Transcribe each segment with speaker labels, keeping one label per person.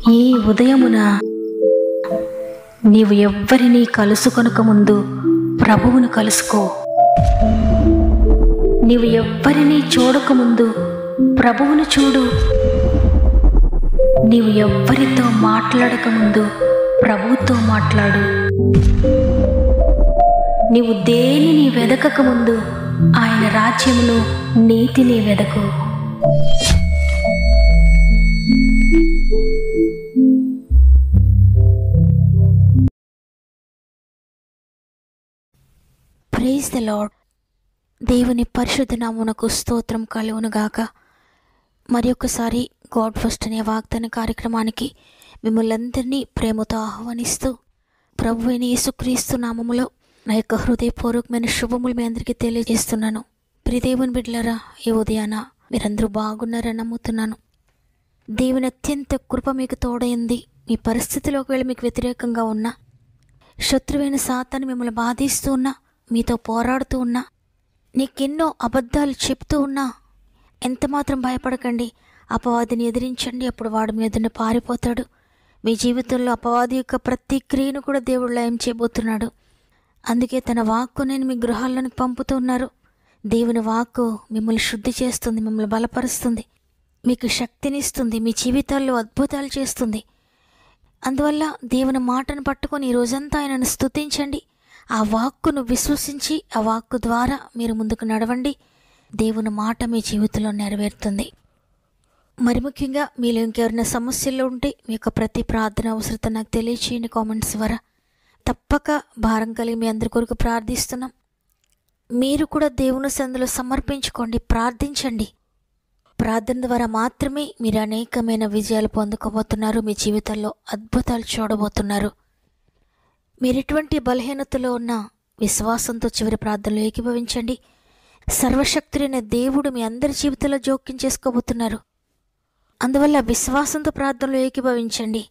Speaker 1: ఈ ఉదయమున నీవు ఎవ్వరినీ కలుసుకొనక ముందు ప్రభువును కలుసుకో. నీవు ఎవ్వరినీ చూడకముందు ప్రభువును చూడు. నీవు ఎవ్వరితో మాట్లాడకముందు ప్రభువుతో మాట్లాడు. నీవు దేనిని వెదకకముందు ఆయన రాజ్యమును, నీతిని వెదకు. Praise the lord. దేవుని పరిశుద్ధ నామమునకు స్తోత్రం కలుగునుగాక. మరి ఒక్కసారి గాడ్ ఫస్ట్ అనే వాగ్దాన కార్యక్రమానికి మిమ్మల్ని అందరినీ ప్రేమతో ఆహ్వానిస్తూ ప్రభువైన యేసుక్రీస్తు నామములో నా యొక్క హృదయపూర్వకమైన శుభములు మీ అందరికీ తెలియజేస్తున్నాను. ప్రియ దేవుని బిడ్డలారా, ఈ ఉదయాన మీరందరూ బాగున్నారని నమ్ముతున్నాను. దేవుని అత్యంత కృప మీకు తోడైంది. మీ పరిస్థితిలో ఒకవేళ మీకు వ్యతిరేకంగా ఉన్నా, శత్రువైన సాతాను మిమ్మల్ని బాధిస్తూ ఉన్నా, మీతో పోరాడుతూ ఉన్నా, నీకెన్నో అబద్ధాలు చెప్తూ ఉన్నా ఎంతమాత్రం భయపడకండి. అపవాదిని ఎదిరించండి, అప్పుడు వాడు మీ ఎదురున పారిపోతాడు. మీ జీవితంలో అపవాది యొక్క ప్రతి క్రియను కూడా దేవుడు లయం చేయబోతున్నాడు. అందుకే తన వాక్కు నేను మీ గృహాల్లోనికి పంపుతూ ఉన్నారు. దేవుని వాక్కు మిమ్మల్ని శుద్ధి చేస్తుంది, మిమ్మల్ని బలపరుస్తుంది, మీకు శక్తినిస్తుంది, మీ జీవితాల్లో అద్భుతాలు చేస్తుంది. అందువల్ల దేవుని మాటను పట్టుకొని ఈ రోజంతా ఆయనను స్తుతించండి. ఆ వాక్కును విశ్వసించి ఆ వాక్కు ద్వారా మీరు ముందుకు నడవండి. దేవుని మాట మీ జీవితంలో నెరవేరుతుంది. మరి ముఖ్యంగా మీలో ఇంకెవరైనా సమస్యల్లో ఉంటే మీ యొక్క ప్రతి ప్రార్థన అవసరత నాకు తెలియచేయండి కామెంట్స్ ద్వారా. తప్పక భారం కలిగి మీ అందరి కొరకు ప్రార్థిస్తున్నాం. మీరు కూడా దేవుని సందులో సమర్పించుకోండి, ప్రార్థించండి. ప్రార్థన ద్వారా మాత్రమే మీరు అనేకమైన విజయాలు పొందుకోబోతున్నారు. మీ జీవితంలో అద్భుతాలు చూడబోతున్నారు. మీరు ఎటువంటి బలహీనతలో ఉన్న విశ్వాసంతో చివరి ప్రార్థనలో ఏకీభవించండి. సర్వశక్తుడైన దేవుడు మీ అందరి జీవితంలో జోక్యం చేసుకోబోతున్నారు. అందువల్ల విశ్వాసంతో ప్రార్థనలో ఏకీభవించండి.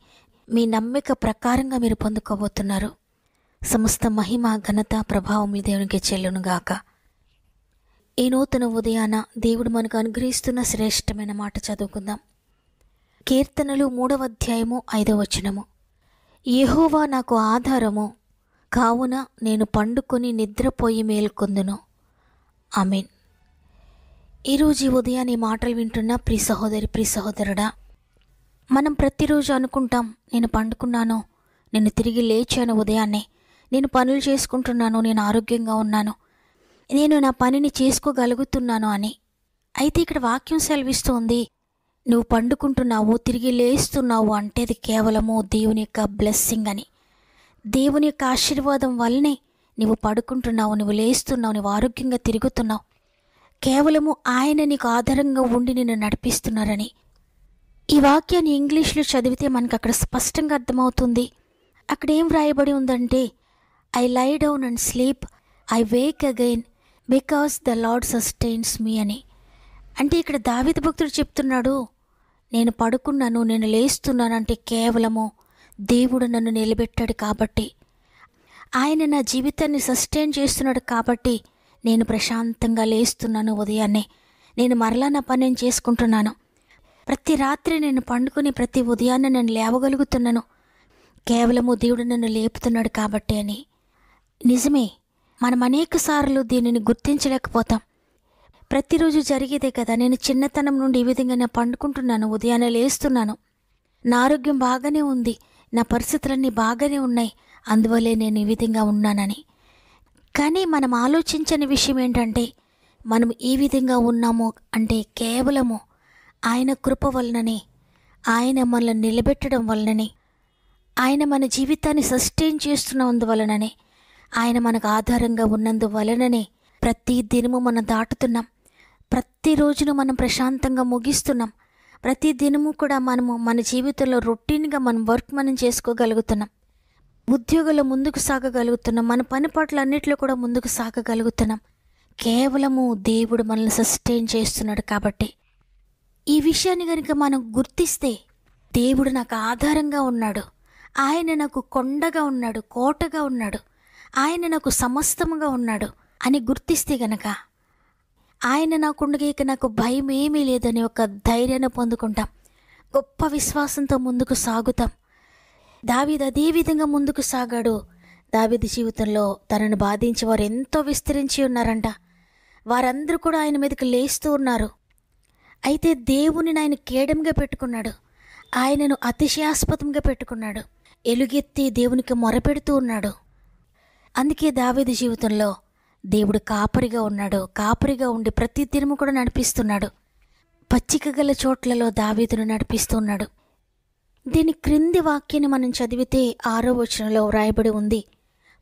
Speaker 1: మీ నమ్మిక ప్రకారంగా మీరు పొందుకోబోతున్నారు. సమస్త మహిమ, ఘనత, ప్రభావములు దేవునికి చెల్లునుగాక. ఈ నూతన ఉదయాన దేవుడు మనకు అనుగ్రహిస్తున్న శ్రేష్టమైన మాట చదువుకుందాం. కీర్తనలు 3వ అధ్యాయము 5వ వచనము. యెహోవా నాకు ఆధారము, కావున నేను పండుకొని నిద్రపోయి మేల్కొందును. ఆమేన్. ఈరోజు ఈ ఉదయాన్ని మాటలు వింటున్న ప్రియ సహోదరి, ప్రియ సహోదరుడా, మనం ప్రతిరోజు అనుకుంటాం, నేను పండుకున్నాను, నేను తిరిగి లేచాను, ఉదయాన్నే నేను పనులు చేసుకుంటున్నాను, నేను ఆరోగ్యంగా ఉన్నాను, నేను నా పనిని చేసుకోగలుగుతున్నాను అని. అయితే ఇక్కడ వాక్యం సెలవిస్తోంది, నువ్వు పండుకుంటున్నావు, తిరిగి లేస్తున్నావు అంటే అది కేవలము దేవుని యొక్క బ్లెస్సింగ్ అని. దేవుని యొక్క ఆశీర్వాదం వల్లనే నువ్వు పడుకుంటున్నావు, నువ్వు లేస్తున్నావు, నువ్వు ఆరోగ్యంగా తిరుగుతున్నావు. కేవలము ఆయన నీకు ఆధారంగా ఉండి నిన్ను నడిపిస్తున్నారని. ఈ వాక్యాన్ని ఇంగ్లీష్లో చదివితే మనకు అక్కడ స్పష్టంగా అర్థమవుతుంది. అక్కడ ఏం వ్రాయబడి ఉందంటే, I lie down and sleep, I wake again because the Lord sustains me అని. అంటే ఇక్కడ దావీదు భక్తుడు చెప్తున్నాడు, నేను పడుకున్నాను, నేను లేస్తున్నాను అంటే కేవలము దేవుడు నన్ను నిలబెట్టాడు కాబట్టి, ఆయన నా జీవితాన్ని సస్టైన్ చేస్తున్నాడు కాబట్టి నేను ప్రశాంతంగా లేస్తున్నాను. ఉదయాన్నే నేను మరలా నా పని నేను చేసుకుంటున్నాను. ప్రతి రాత్రి నేను పండుకొని ప్రతి ఉదయాన్నే నేను లేవగలుగుతున్నాను, కేవలము దేవుడు నన్ను లేపుతున్నాడు కాబట్టి అని. నిజమే, మనం అనేక సార్లు దీనిని గుర్తించలేకపోతాం. ప్రతిరోజు జరిగేదే కదా. నేను చిన్నతనం నుండి ఈ విధంగా నేను పండుకుంటున్నాను, ఉదయాన్నే లేస్తున్నాను, నా ఆరోగ్యం బాగానే ఉంది, నా పరిస్థితులన్నీ బాగానే ఉన్నాయి, అందువల్లే నేను ఈ విధంగా ఉన్నానని. కానీ మనం ఆలోచించని విషయం ఏంటంటే, మనం ఈ విధంగా ఉన్నాము అంటే కేవలము ఆయన కృప వలననే, ఆయన మనల్ని నిలబెట్టడం వలననే, ఆయన మన జీవితాన్ని సస్టైన్ చేస్తున్నందువలననే, ఆయన మనకు ఆధారంగా ఉన్నందువలననే ప్రతి దినము మనం దాటుతున్నాం. ప్రతిరోజును మనం ప్రశాంతంగా ముగిస్తున్నాం. ప్రతి దినము కూడా మనము మన జీవితంలో రొటీన్గా మనం వర్క్ మనం చేసుకోగలుగుతున్నాం. ఉద్యోగంలో ముందుకు సాగగలుగుతున్నాం. మన పని పట్ల అన్నిట్లో కూడా ముందుకు సాగగలుగుతున్నాం. కేవలము దేవుడు మనల్ని సస్టైన్ చేస్తున్నాడు కాబట్టి. ఈ విషయాన్ని కనుక మనం గుర్తిస్తే, దేవుడు నాకు ఆధారంగా ఉన్నాడు, ఆయన నాకు కొండగా ఉన్నాడు, కోటగా ఉన్నాడు, ఆయన నాకు సమస్తముగా ఉన్నాడు అని గుర్తిస్తే గనక, ఆయన నాకుండగా ఇక నాకు భయం ఏమీ లేదని ఒక ధైర్యాన్ని పొందుకుంటాం. గొప్ప విశ్వాసంతో ముందుకు సాగుతాం. దావీదు అదే విధంగా ముందుకు సాగాడు. దావీదు జీవితంలో తనను బాధించి వారు ఎంతో విస్తరించి ఉన్నారంట. వారందరూ కూడా ఆయన మీదకి లేస్తూ ఉన్నారు. అయితే దేవునిని ఆయన కేడంగా పెట్టుకున్నాడు. ఆయనను అతిశయాస్పదంగా పెట్టుకున్నాడు. ఎలుగెత్తి దేవునికి మొరపెడుతూ ఉన్నాడు. అందుకే దావీదు జీవితంలో దేవుడు కాపరిగా ఉన్నాడు. కాపరిగా ఉండి ప్రతి దినము కూడా నడిపిస్తున్నాడు. పచ్చిక గల చోట్లలో దావీదును నడిపిస్తున్నాడు. దీని క్రింది వాక్యాన్ని మనం చదివితే 6వ వచనంలో వ్రాయబడి ఉంది,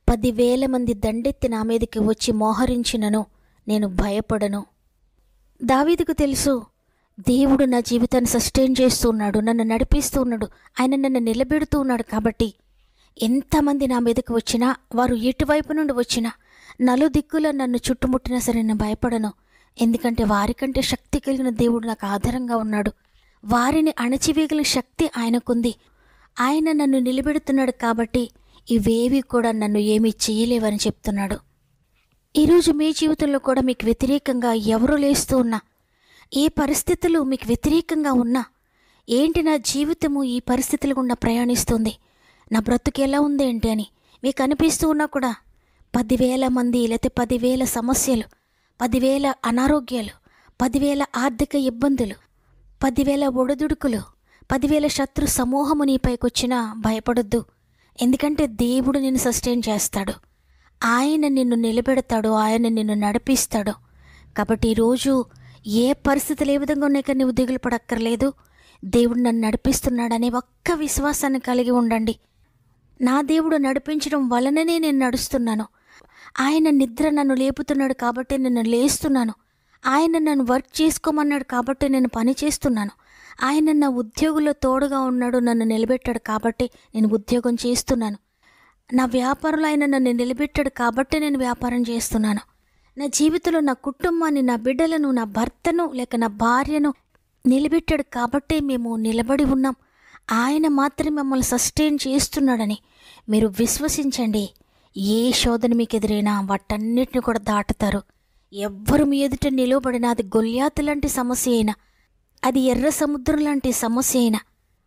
Speaker 1: 10,000 మంది దండెత్తి నా మీదకి వచ్చి మోహరించినను నేను భయపడను. దావీదుకు తెలుసు, దేవుడు నా జీవితాన్ని సస్టైన్ చేస్తూ ఉన్నాడు, నన్ను నడిపిస్తూ ఉన్నాడు, ఆయన నన్ను నిలబెడుతూ ఉన్నాడు. కాబట్టి ఎంతమంది నా మీదకి వచ్చినా, వారు ఎటువైపు నుండి వచ్చినా, నలుదిక్కుల నన్ను చుట్టుముట్టినా సరే నేను భయపడను. ఎందుకంటే వారికంటే శక్తి కలిగిన దేవుడు నాకు ఆధారంగా ఉన్నాడు. వారిని అణచివేయగలిగిన శక్తి ఆయనకుంది. ఆయన నన్ను నిలబెడుతున్నాడు. కాబట్టి ఇవేవి కూడా నన్ను ఏమీ చేయలేవని చెప్తున్నాడు. ఈరోజు మీ జీవితంలో కూడా మీకు వ్యతిరేకంగా ఎవరు లేస్తూ ఉన్నా, ఏ పరిస్థితులు మీకు వ్యతిరేకంగా ఉన్నా, ఏంటి నా జీవితము ఈ పరిస్థితుల గుండా ప్రయాణిస్తుంది, నా బ్రతుకు ఎలా ఉంది ఏంటి అని మీకు అనిపిస్తూ ఉన్నా కూడా 10,000 మంది లేకపోతే 10,000 సమస్యలు, 10,000 అనారోగ్యాలు, 10,000 ఆర్థిక ఇబ్బందులు, 10,000 ఒడిదుడుకులు, 10,000 శత్రు సమూహము నీపైకి వచ్చినా భయపడొద్దు. ఎందుకంటే దేవుడు నిన్ను సస్టైన్ చేస్తాడు. ఆయన నిన్ను నిలబెడతాడు. ఆయన నిన్ను నడిపిస్తాడు. కాబట్టి ఈరోజు ఏ పరిస్థితులు ఏ విధంగా ఉన్నాయి కానీ నువ్వు దిగులు పడక్కర్లేదు. దేవుడు నన్ను నడిపిస్తున్నాడనే ఒక్క విశ్వాసాన్ని కలిగి ఉండండి. నా దేవుడు నడిపించడం వలననే నేను నడుస్తున్నాను. ఆయన నిద్ర నన్ను లేపుతున్నాడు కాబట్టి నేను లేస్తున్నాను. ఆయన నన్ను వర్క్ చేసుకోమన్నాడు కాబట్టి నేను పని చేస్తున్నాను. ఆయన నా ఉద్యోగుల్లో తోడుగా ఉన్నాడు, నన్ను నిలబెట్టాడు కాబట్టి నేను ఉద్యోగం చేస్తున్నాను. నా వ్యాపారంలో ఆయన నన్ను నిలబెట్టాడు కాబట్టి నేను వ్యాపారం చేస్తున్నాను. నా జీవితంలో నా కుటుంబాన్ని, నా బిడ్డలను, నా భర్తను లేక నా భార్యను నిలబెట్టాడు కాబట్టే మేము నిలబడి ఉన్నాం. ఆయన మాత్రమే మమ్మల్ని సస్టైన్ చేస్తున్నాడని మీరు విశ్వసించండి. ఏ శోధన మీకు ఎదురైనా వాటన్నిటిని కూడా దాటుతారు. ఎవ్వరు మీ ఎదుట నిలవబడినా, అది గొల్యాతు లాంటి సమస్య అయినా, అది ఎర్ర సముద్రం లాంటి సమస్య అయినా,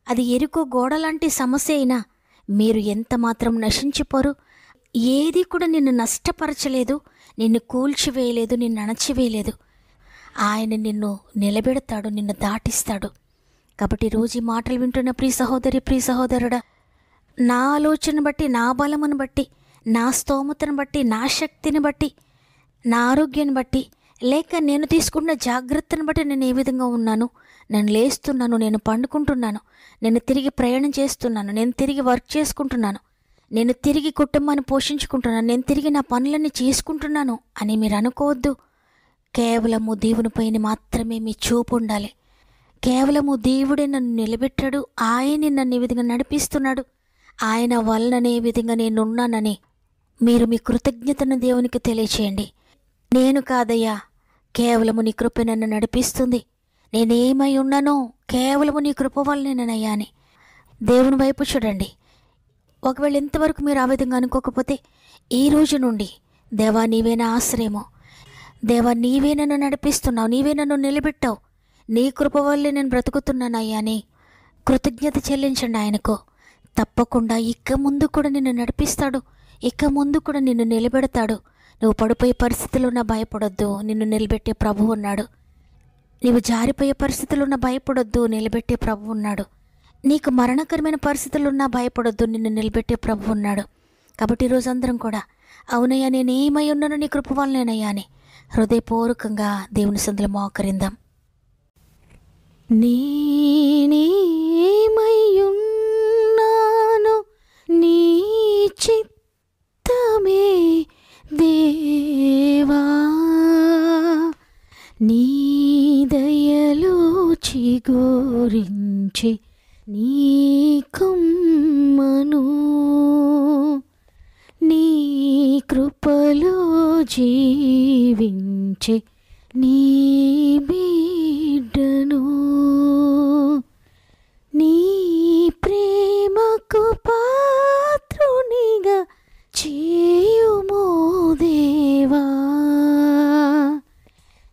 Speaker 1: అది ఎరుకో గోడ లాంటి సమస్య అయినా మీరు ఎంత మాత్రం నశించిపోరు. ఏది కూడా నిన్ను నష్టపరచలేదు, నిన్ను కూల్చివేయలేదు, నిన్ను అణచివేయలేదు. ఆయన నిన్ను నిలబెడతాడు, నిన్ను దాటిస్తాడు. కాబట్టి రోజు ఈ మాటలు వింటున్న ప్రియ సహోదరి, ప్రియ సహోదరుడా, నా ఆలోచన బట్టి, నా బలమును బట్టి, నా స్తోమతను బట్టి, నా శక్తిని బట్టి, నా ఆరోగ్యాన్ని బట్టి, లేక నేను తీసుకున్న జాగ్రత్తను బట్టి నేను ఏ విధంగా ఉన్నాను, నేను లేస్తున్నాను, నేను పండుకుంటున్నాను, నేను తిరిగి ప్రయాణం చేస్తున్నాను, నేను తిరిగి వర్క్ చేసుకుంటున్నాను, నేను తిరిగి కుటుంబాన్ని పోషించుకుంటున్నాను, నేను తిరిగి నా పనులన్నీ చేసుకుంటున్నాను అని మీరు అనుకోవద్దు. కేవలము దేవునిపైన మాత్రమే మీ చూపు ఉండాలి. కేవలము దేవుడే నన్ను నిలబెట్టాడు, ఆయనే నన్ను ఈ విధంగా నడిపిస్తున్నాడు, ఆయన వలననే ఈ విధంగా నేనున్నానని మీరు మీ కృతజ్ఞతను దేవునికి తెలియచేయండి. నేను కాదయ్యా, కేవలము నీ కృప నన్ను నడిపిస్తుంది, నేనేమై ఉన్నానో కేవలము నీ కృప వల్లనేనయ్యా అని దేవుని వైపు చూడండి. ఒకవేళ ఇంతవరకు మీరు ఆ విధంగా అనుకోకపోతే ఈ రోజు నుండి, దేవా నీవే నా ఆశ్రయము, దేవా నీవే నన్ను నడిపిస్తున్నావు, నీవే నన్ను నిలబెట్టావు, నీ కృప వల్లే నేను బ్రతుకుతున్నానయ్యా అని కృతజ్ఞత చెల్లించండి ఆయనకు. తప్పకుండా ఇక ముందు కూడా నిన్ను నడిపిస్తాడు, ఇక ముందు కూడా నిన్ను నిలబెడతాడు. నువ్వు పడిపోయే పరిస్థితుల్లో ఉన్న భయపడొద్దు, నిన్ను నిలబెట్టే ప్రభువు ఉన్నాడు. నీవు జారిపోయే పరిస్థితులు ఉన్న భయపడొద్దు, నిలబెట్టే ప్రభు ఉన్నాడు. నీకు మరణకరమైన పరిస్థితులు ఉన్నా భయపడొద్దు, నిన్ను నిలబెట్టే ప్రభు ఉన్నాడు. కాబట్టి ఈరోజు అందరం కూడా అవునయ్యా నేనేమై ఉన్నానో నీ కృప వల్లనేనయ్యా అని హృదయపూర్వకంగా దేవుని సందులో మోకరిందాం. నేనేమై ఉన్నానో నీ చిత్తమే దేవా, నీ దయలో చిగురించి నీ కొమ్మను, నీ కృపలో జీవించే నీ బిడ్డను, నీ ప్రేమకు పాత్రునిగా చేయుమో దేవా.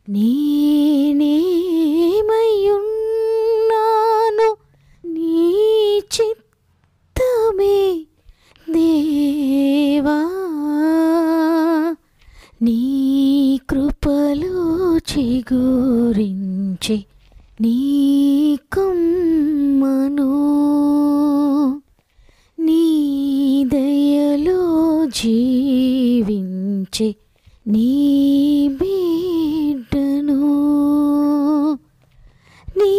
Speaker 1: నేనేమై ఉన్నానో వచ్చి నీ బిడ్డను నీ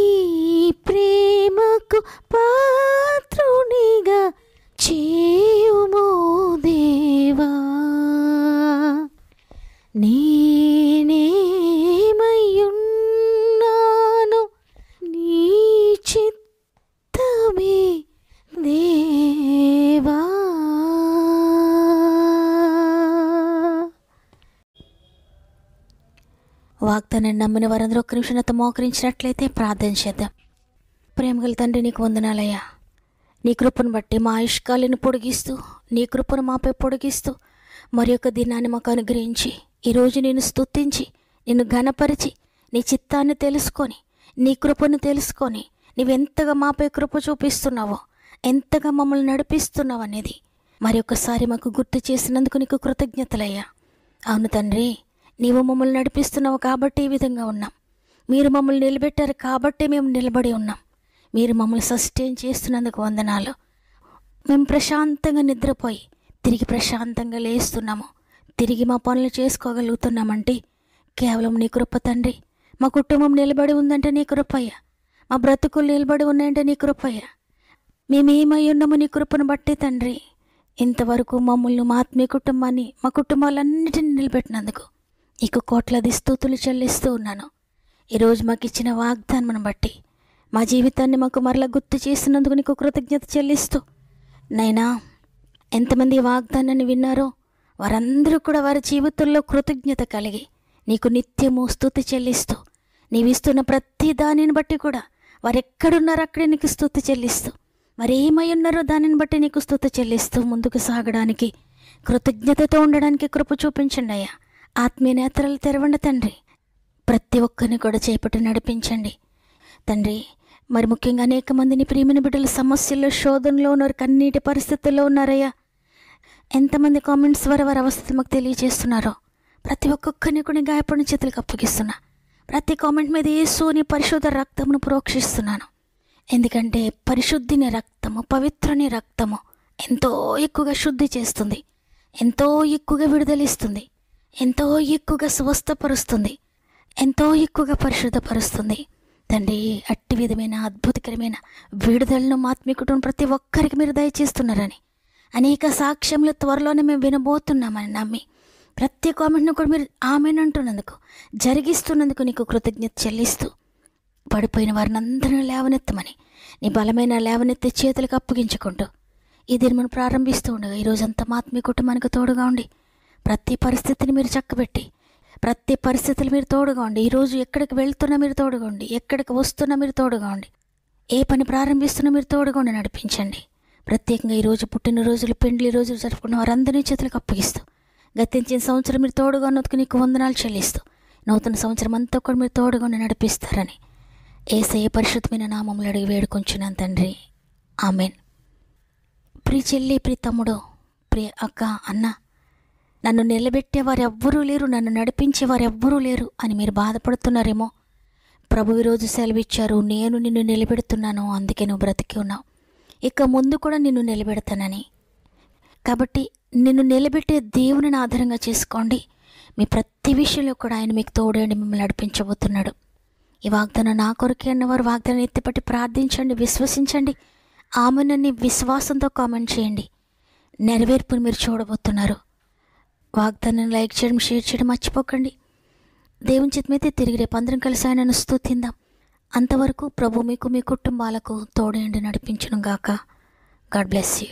Speaker 1: ప్రేమకు పాత్రునిగా చేయుమో దేవా, నేనేమయ్యున్నాను నీ చిత్తమే దేవా. వాగ్దానాన్ని నమ్మిన వారందరూ ఒక్క నిమిషం నాతో మోకరించినట్లయితే ప్రార్థన చేద్దాం. ప్రేమగల తండ్రి, నీకు వందనాలయ్యా. నీ కృపను బట్టి మా ఆయుష్కాలను పొడిగిస్తూ, నీ కృపను మాపై పొడిగిస్తూ మరి యొక్క దినాన్ని మాకు అనుగ్రహించి, ఈరోజు నేను స్తుతించి, నిన్ను ఘనపరిచి, నీ చిత్తాన్ని తెలుసుకొని, నీ కృపను తెలుసుకొని, నీవెంతగా మాపై కృప చూపిస్తున్నావో, ఎంతగా మమ్మల్ని నడిపిస్తున్నావు అనేది మరి ఒక్కసారి మాకు గుర్తు చేసినందుకు నీకు కృతజ్ఞతలయ్యా. అవును తండ్రి, నీవు మమ్మల్ని నడిపిస్తున్నావు కాబట్టి ఈ విధంగా ఉన్నాం. మీరు మమ్మల్ని నిలబెట్టారు కాబట్టి మేము నిలబడి ఉన్నాం. మీరు మమ్మల్ని సస్టైన్ చేస్తున్నందుకు వందనాలు. మేము ప్రశాంతంగా నిద్రపోయి తిరిగి ప్రశాంతంగా లేస్తున్నాము, తిరిగి మా పనులు చేసుకోగలుగుతున్నామంటే కేవలం నీ కృప తండ్రి. మా కుటుంబం నిలబడి ఉందంటే నీ కృపయ్య, మా బ్రతుకులు నిలబడి ఉన్నాయంటే నీ కృపయ్య. మేమేమై ఉన్నాము నీ కృపను బట్టి తండ్రి. ఇంతవరకు మమ్మల్ని, మా ఆత్మీయ కుటుంబాన్ని, మా కుటుంబాలన్నిటిని నిలబెట్టినందుకు నీకు కోట్లాది స్తుతులు చెల్లిస్తూ ఉన్నాను. ఈరోజు మాకు ఇచ్చిన వాగ్దానం బట్టి మా జీవితాన్ని మాకు మరలా గుర్తు చేసినందుకు నీకు కృతజ్ఞత చెల్లిస్తూ, నైనా ఎంతమంది వాగ్దానాన్ని విన్నారో వారందరూ కూడా వారి జీవితంలో కృతజ్ఞత కలిగి నీకు నిత్యము స్తుతి చెల్లిస్తూ, నీవిస్తున్న ప్రతి దానిని బట్టి కూడా వారెక్కడున్నారో అక్కడే నీకు స్తుతి చెల్లిస్తూ, మరి ఏమై ఉన్నారో దానిని బట్టి నీకు స్తుతి చెల్లిస్తూ ముందుకు సాగడానికి, కృతజ్ఞతతో ఉండడానికి కృప చూపించండి అయ్యా. ఆత్మీయ నేత్రాలు తెరవండి తండ్రి. ప్రతి ఒక్కరిని కూడా చేపట్టి నడిపించండి తండ్రి. మరి ముఖ్యంగా అనేక మందిని ప్రియమైన బిడ్డల సమస్యల్లో, శోధనలో ఉన్నారు, కన్నీటి పరిస్థితుల్లో ఉన్నారయ్యా. ఎంతమంది కామెంట్స్ ద్వారా వారి అవస్థలు మాకు తెలియజేస్తున్నారో ప్రతి ఒక్కొక్కరిని కూడా గాయపడిన చేతులకు అప్పగిస్తున్నా. ప్రతి కామెంట్ మీద యేసుని పరిశుద్ధ రక్తమును ప్రోక్షిస్తున్నాను. ఎందుకంటే పరిశుద్ధిని రక్తము, పవిత్రని రక్తము ఎంతో ఎక్కువగా శుద్ధి చేస్తుంది, ఎంతో ఎక్కువగా విడుదలిస్తుంది, ఎంతో ఎక్కువగా స్వస్థపరుస్తుంది, ఎంతో ఎక్కువగా పరిశుద్ధపరుస్తుంది తండ్రి. అట్టి విధమైన అద్భుతకరమైన విడుదలను ఆత్మీకుటం ప్రతి ఒక్కరికి మీరు దయచేస్తున్నారని, అనేక సాక్ష్యములు త్వరలోనే మేము వినబోతున్నామని నమ్మి ప్రతి కామెంట్ను కూడా మీరు ఆమెనంటున్నందుకు, జరిగిస్తున్నందుకు నీకు కృతజ్ఞత చెల్లిస్తూ, పడిపోయిన వారిని అందరినీ లేవనెత్తమని నీ బలమైన లేవనెత్తే చేతులకు అప్పగించుకుంటూ ఈ దినమును ప్రారంభిస్తూ ఉండగా ఈరోజంతా ఆత్మీయ కుటుంబానికి తోడుగా ఉండి ప్రతి పరిస్థితిని మీరు చక్కబెట్టి, ప్రతి పరిస్థితులు మీరు తోడుగా ఉండి, ఈరోజు ఎక్కడికి వెళ్తున్నా మీరు తోడుగా ఉండి, ఎక్కడికి వస్తున్నా మీరు తోడుగా ఉండి, ఏ పని ప్రారంభిస్తున్నా మీరు తోడుగా ఉండి నడిపించండి. ప్రత్యేకంగా ఈరోజు పుట్టినరోజులు, పెండ్లి రోజులు జరుపుకున్న వారందరినీ చేతులకు అప్పగిస్తూ, గతించిన సంవత్సరం మీరు తోడుగా ఉన్నందుకు నీకు వందనాలు చెల్లిస్తూ, నూతన సంవత్సరం అంతా కూడా మీరు తోడుగా ఉండి నడిపిస్తారని యేసయ్య పరిశుద్ధమైన నామములో అడిగి వేడుకొంచున్నాను తండ్రి. ఆమెన్. ప్రియ చెల్లి, ప్రియ తమ్ముడు, ప్రియ అక్క, అన్న, నన్ను నిలబెట్టేవారు ఎవ్వరూ లేరు, నన్ను నడిపించేవారు ఎవ్వరూ లేరు అని మీరు బాధపడుతున్నారేమో. ప్రభు ఈరోజు సెలవిచ్చారు, నేను నిన్ను నిలబెడుతున్నాను, అందుకే నువ్వు బ్రతికి ఉన్నావు, ఇక ముందు కూడా నిన్ను నిలబెడతానని. కాబట్టి నిన్ను నిలబెట్టే దేవుని ఆధారంగా చేసుకోండి. మీ ప్రతి విషయంలో కూడా ఆయన మీకు తోడండి, మిమ్మల్ని నడిపించబోతున్నాడు. ఈ వాగ్దానం నా కొరకే అన్నవారు వాగ్దానం ఎత్తిపట్టి ప్రార్థించండి, విశ్వసించండి. ఆమెనని విశ్వాసంతో కామెంట్ చేయండి. నెరవేర్పుని మీరు చూడబోతున్నారు. వాగ్దానాన్ని లైక్ చేయడం, షేర్ చేయడం మర్చిపోకండి. దేవుని చిత్తమైతే తిరిగి రేపు అందరం కలిసి ఆయనను స్తుతిందాం. అంతవరకు ప్రభు మీకు, మీ కుటుంబాలకు తోడేండి నడిపించును గాక. God bless you.